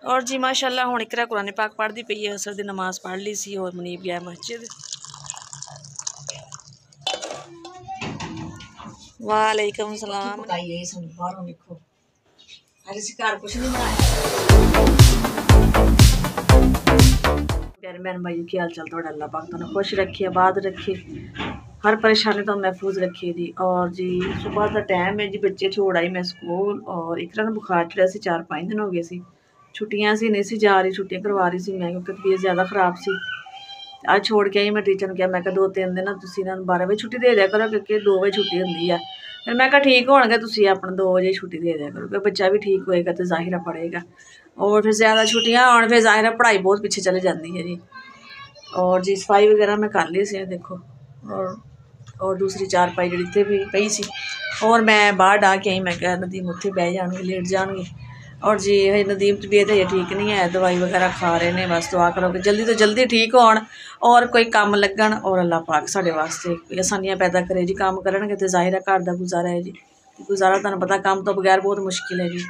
और जी माशाल्लाह हुण इकरा कुरान पाक पढ़ती पई है। असर दी नमाज पढ़ ली सी और मुनीब गया मस्जिद। वालेकुम सलाम। प्यारे बहन भाई की हाल चाल थोड़ा अल्लाह पाक तुहानू खुश रखे आबाद रखे हर परेशानी तो महफूज रखे जी। और जी सुबह का टाइम है जी बच्चे छोड़ आई मैं स्कूल और इकरा नूं बुखार चढ़िया सी 4-5 दिन हो गए सी। छुट्टियां सी नहीं सी जा रही छुट्टियां करवा रही सी मैं क्योंकि तबीयत ज़्यादा खराब सी। अज छोड़ के आई मैं टीचर ने कहा मैं 2-3 दिन तुसीं इन्हां नूं 12 बजे छुट्टी दे दिया करो क्योंकि 2 बजे छुट्टी होंदी है। फिर मैं कहा ठीक होणगे तुसीं अपना 2 बजे छुट्टी दे दिया करो क्योंकि बच्चा भी ठीक होएगा तो ज़ाहिरा पढ़ेगा। और फिर ज़्यादा छुट्टियां आउण फिर ज़ाहिरा पढ़ाई बहुत पीछे चली जाती है जी। और जी सफाई वगैरह मैं कर ली सी देखो। और दूसरी चारपाई जी इतने भी पई सी और मैं बाहर डा के आई मैं क्या नदीम उत्थे बह जाएंगे लेट जाएंगे। और जी हजे नदीम तबीयत हजे ठीक नहीं है दवाई वगैरह खा रहे हैं बस दुआ करो कि जल्दी तो जल्दी ठीक होण और कोई काम लगन और अल्लाह पाक साढ़े वास्ते कोई आसानियां पैदा करे जी। काम करनगे तो ज़ाहिर है घर का गुजारा है जी। गुजारा तुहानू पता काम तो बगैर बहुत मुश्किल है जी।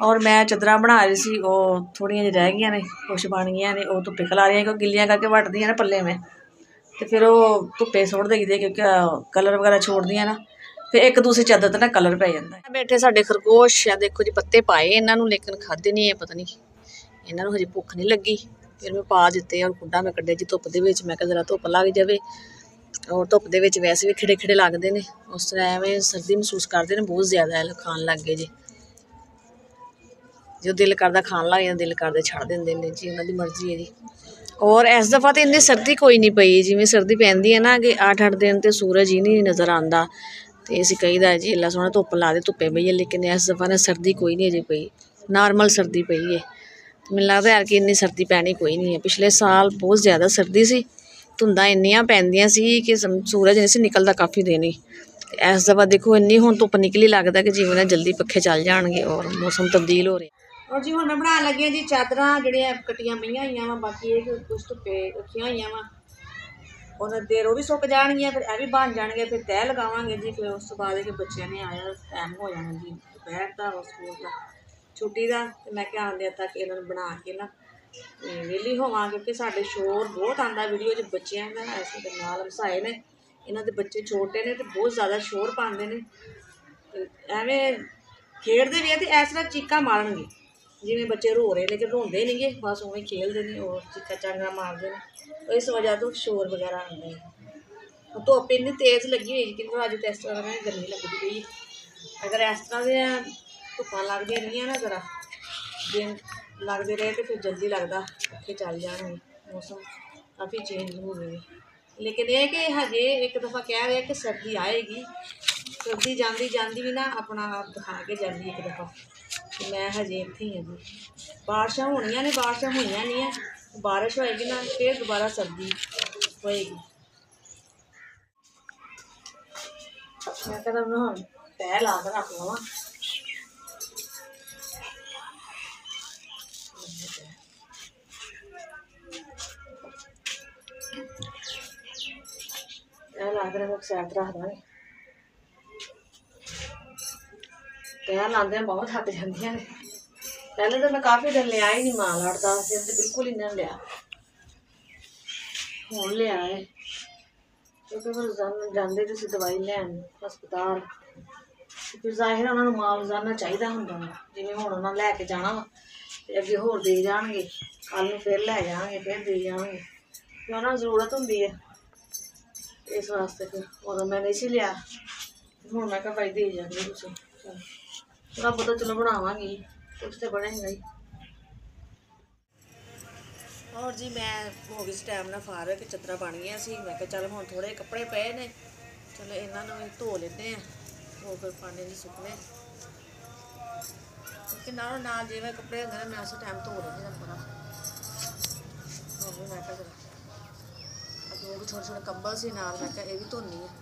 और मैं चादर बना रही सी थोड़ियां रह गई ने कुछ बन गई ने धुप्पे खिला रही क्योंकि गिलियां करके वट दी ना पल्ले में तो फिर वो धुप्पे सुट देगी क्योंकि कलर वगैरह छोड़ दियाँ ना फिर एक दूसरी चादर तो ना कलर पै जाता है। बैठे साढ़े खरगोश आ देखो जी पत्ते पाए इन्हों लेकिन खाधे नहीं है पता नहीं इन्हों हजे भुख नहीं लगी। फिर मैं पा दिते और खुडा मैं कढ़िया जी धुप्प दे मैं जरा धुप्प लग जाए और धुप्प दे वैसे भी खिड़े खिड़े लगते हैं उस तरह एवं सर्दी महसूस करते हैं बहुत ज़्यादा खान लग गए जी। जो दिल करता खान लग जाए दिल करते छड़ देंगे ने जी उन्होंने मर्जी है जी। और इस दफ़ा तो इन्नी सर्दी कोई नहीं पई जिमें सर्दी पैंदी है ना कि 8-8 दिन तो सूरज ही नहीं नज़र आता तो असीं कहीदा जी अल्लाह सोहना धुप्प ला दे धुप्पे बईए लेकिन इस दफ़ा ने सर्दी कोई नहीं अजे पई नॉर्मल सर्दी पई है। मैनूं लगदा यार कि इन्नी सर्दी पैनी कोई नहीं है। पिछले साल बहुत ज़्यादा सर्दी सी धुंदां इन्नियां पैंदियां सी कि सूरज नहीं सी निकलदा काफ़ी दिन ही। इस दफ़ा देखो इन्नी हुण धुप्प निकली लगदा कि जिवें जल्दी पक्खे चल जाणगे और मौसम तब्दील हो रहा। और जी हुण मैं बनाने लगी जी चादरां जिहड़ियां कट्टियां पईयां होईयां वा बाकी ये कुछ धुप्पे रखियां होईयां वा उन्हें देर वो भी सुक जाएगी फिर यह भी बन जाएंगे फिर तह लगावे जी। फिर उस बाद बच्चों ने आया टाइम हो जाना जी दोपहर का स्कूल का छुट्टी का तो मैं क्या आंदे तक इन्हों बना के ना वेली होवां क्योंकि साढ़े शोर बहुत आता वीडियो च बच्चों का ऐसे नाल हसाए ने इन्हों के बच्चे छोटे ने तो बहुत ज़्यादा शोर पाते हैं एवें खेडते भी है तो इस तरह चीका मारनगे जिमें बच्चे रो रहे लेकिन रोंदे नहीं गे बस उमें खेलते हैं और चीका चांगा मारते हैं तो इस वजह तो शोर वगैरह आता है। धुप्प इन्नी तेज़ लगी हुई कि अज तो इस तरह मैं गर्मी लगती पई अगर इस तरह धुप्पां लगदियां रहियां ना जरा दिन लगते रहे तो फिर जल्दी लगता पक्खे चल जाएंगे मौसम काफ़ी चेंज हो गए। लेकिन यह कि हजे एक दफ़ा कह रहे कि सर्दी आएगी सर्दी जाती जाती भी ना अपना आप दिखा के जाती एक दफ़ा कि मैं हजे इत्थे ही हाँ जी। बारिशां होनियां ने बारिशां होइयां नहीं है बारिश होएगी ना फिर दोबारा सर्दी होएगी। मैं कहता मैं हम तह ला के रख लवां तह ला के रख सैट रख दें तह लाते बहुत थक जांदियां ने। पहले तो मैं काफ़ी दिन लिया ही नहीं माल 8-10 दिन तो बिल्कुल ही नहीं लिया हुण लिया है क्योंकि रोजाना जाते तो दवाई लैन हस्पताल फिर जाहिर उन्होंने माल रोजाना चाहिए होंगे जिमें हुण उन्होंने लैके जाना वा तो अगे होर दे जाएंगे कल नूं फिर लै जाएंगे फिर दे जाएंगे फिर उन्होंने जरूरत होंगी है इस वास्ते फिर उदों मैं नहीं सी लिया हुण मैं कहा भाई दे जाएंगे तुसीं थोड़ा बहुत चलो बनावांगी कुछ तो बनेगा ही। और जी मैं हो गई इस टाइम ना फार के चादर बन गई सी मैं कहा चल हुण थोड़े कपड़े पे ने चलो इन्हों भी धो लेते हैं धो फिर पाने जी सुकने क्योंकि नाल जिवें कपड़े होंगे ना मैं उस टाइम धो लेंगे पूरा मैं कहा चलो दो भी छोटे छोटे कंबल से नाल मैं कहा यह भी धोनी है।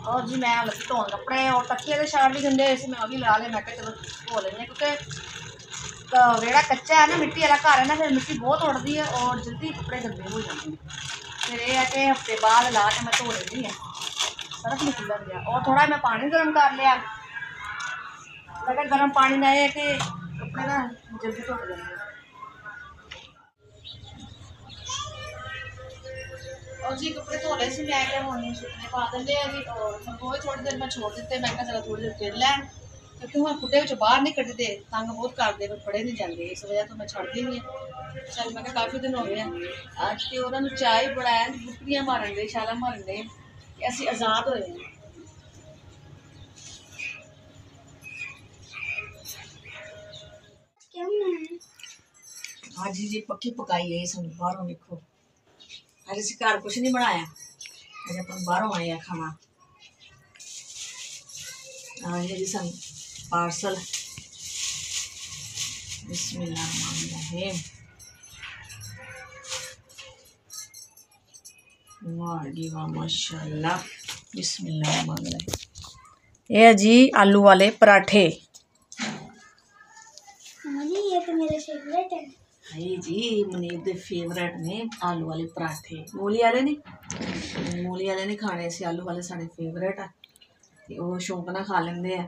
और जी मैं लगी धोन कपड़े और तकिए के शार भी गंदे हुए थे मैं वो भी ला ले मैं चलो धो लेंगे क्योंकि रेड़ा कच्चा है ना मिट्टी वाला घर है ना फिर मिट्टी बहुत उड़ती है और जल्दी कपड़े गंदे हो जाते हैं। फिर यह है कि हफ्ते बाद ला के मैं धो लेनी है सरफ नहीं खुला गया और थोड़ा मैं पानी गर्म कर लिया अगर गर्म पानी ना आए कि कपड़े ना जल्दी धो जाएंगे। और जी कपड़े धो ले मैं क्या होने सुकने पा देंगे जी और वो थोड़ी देर मैं छोड़ देते मैं चलो थोड़ी देर फिर लैन क्योंकि हम खुटे बाहर नहीं कटते तंग बहुत करते पर फड़े नहीं जाते इस वजह तो मैं छड़ती नहीं है। चल मैं काफ़ी दिन हो गए अज तो उन्होंने चाय बनाया बुकरियाँ मारन दे छाला मारन दे असी आज़ाद होए हैं। हाँ जी पक्की पकाई है सब बाहरों देखो अज अस घर कुछ नहीं बनाया अज अपन बाहरों आए हैं खाना आए जी सन पार्सल बिस्मिल्लाहिर्रहमानिर्रहीम वाह जी वाह माशाल्लाह बिस्मिल्लाहिर्रहमानिर्रहीम। ये जी आलू वाले पराठे ये तो मेरे फेवरेट है। हाय जी मुनीब दे फेवरेट ने आलू वाले पराठे मूली वाले नहीं खाने से आलू वाले साढ़े फेवरेट है ते ओह शौक ना खा लेंदे आ।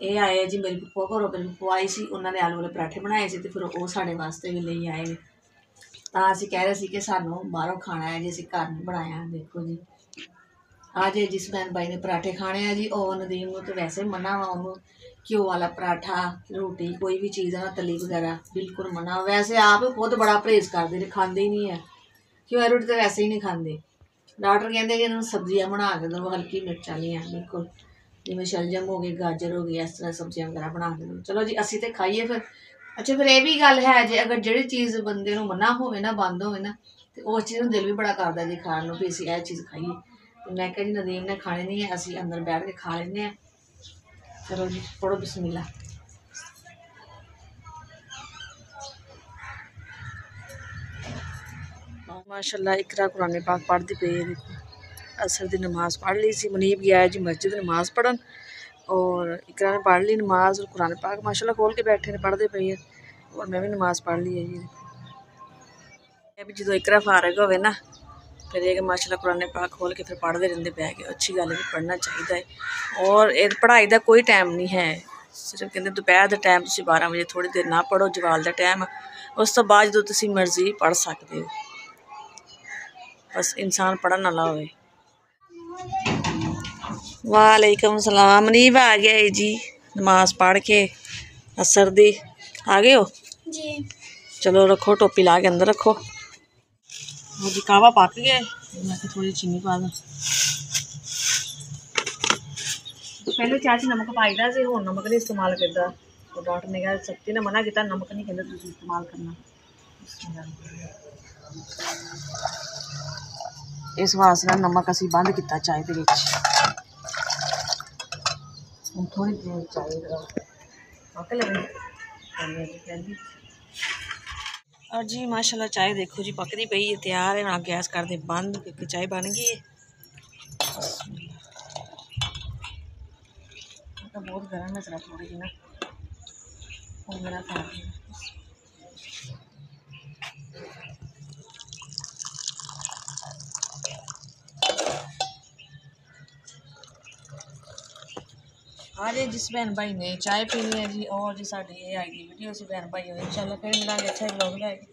ये आए जी मेरी पप्पो घरों मेरी पप्पो आई सी उन्होंने आलू वाले पराठे बनाए थे फिर वो साढ़े वास्ते भी ले आए ने तां असीं कह रहे सी कि सानू बाहरों खाना है जी असीं घर नहीं बनाया। देखो जी आज जिस बहन भाई ने पराठे खाने हैं जी और नदीम को तो वैसे मना वा उन्होंने घ्यो वाला पराठा रोटी कोई भी चीज़ है ना तली वगैरह बिल्कुल मना। वैसे आप खुद बड़ा परहेज करते ने खाते ही नहीं है घ्यो वाली रोटी तो वैसे ही नहीं खाते। डॉक्टर कहते कि इन्होंने सब्जियां बना के दो हल्की मिर्च वाली बिल्कुल जिमें शलजम हो गई गाजर हो गई इस तरह सब्जियां वगैरह बना के दो। चलो जी असी तो खाइए फिर। अच्छा फिर यह भी गल है जे अगर जी चीज़ बंदे को मना हो ना बंद हो ना तो उस चीज़ में दिल भी बड़ा करता जी खाने भी असी यह चीज़ खाइए। तो मैं क्या जी नदीम ने खाने नहीं है असी अंदर बैठ के खा लें। चलो जी पढ़ो बिस्मिल्लाह। माशाल्लाह इकरा कुरान पाक पढ़ती पई है। देखो असर की नमाज़ पढ़ ली सी मुनीब गया है जी मस्जिद नमाज़ पढ़न और इकरा ने पढ़ ली नमाज और कुरान पाक माशाल्लाह खोल के बैठे ने पढ़ते पे है और मैं भी नमाज़ पढ़ ली है जी। अभी जो इकरा फारग होवे ना फिर ये माशाल्लाह कुरान पाक खोल के फिर पढ़ते रहते पै गए। अच्छी गल है पढ़ना चाहिए और पढ़ाई का कोई टाइम नहीं है सिर्फ कहते दोपहर के टाइम तुम 12 बजे थोड़ी देर ना पढ़ो जवाल का टाइम उस तो बाद जो तुम मर्जी पढ़ सकते हो बस इंसान पढ़न वाला हो। वालेकुम सलाम मनीब आ गया है जी नमाज पढ़ के असर दी आ गए हो जी। चलो रखो टोपी ला के अंदर रखो। वो जी कावा पक गया मैं थोड़ी चीनी पा दूँ पहले चाची नमक पाई दा से होर नमक नहीं इस्तेमाल करता तो डॉक्टर ने कहा सख्ती ने मना किया नमक नहीं कहते तुम इस्तेमाल करना इस वास्ते नमक असी बंद किया चाय के थोड़ी देर चाय पक लगे। और जी माशाल्लाह चाय देखो जी पकदी पई है तैयार है ना गैस कर दे बंद क्योंकि चाय बन गई है। तो बहुत गर्म है जरा थोड़ी जी ना मेरा हाँ जी जिस बहन भाई ने चाय पीनी है जी और जी साड़ी ये आएगी वीडियो से बहन भाई इंशाल्लाह फिर मिलेंगे अच्छा ब्लॉग लाएगी।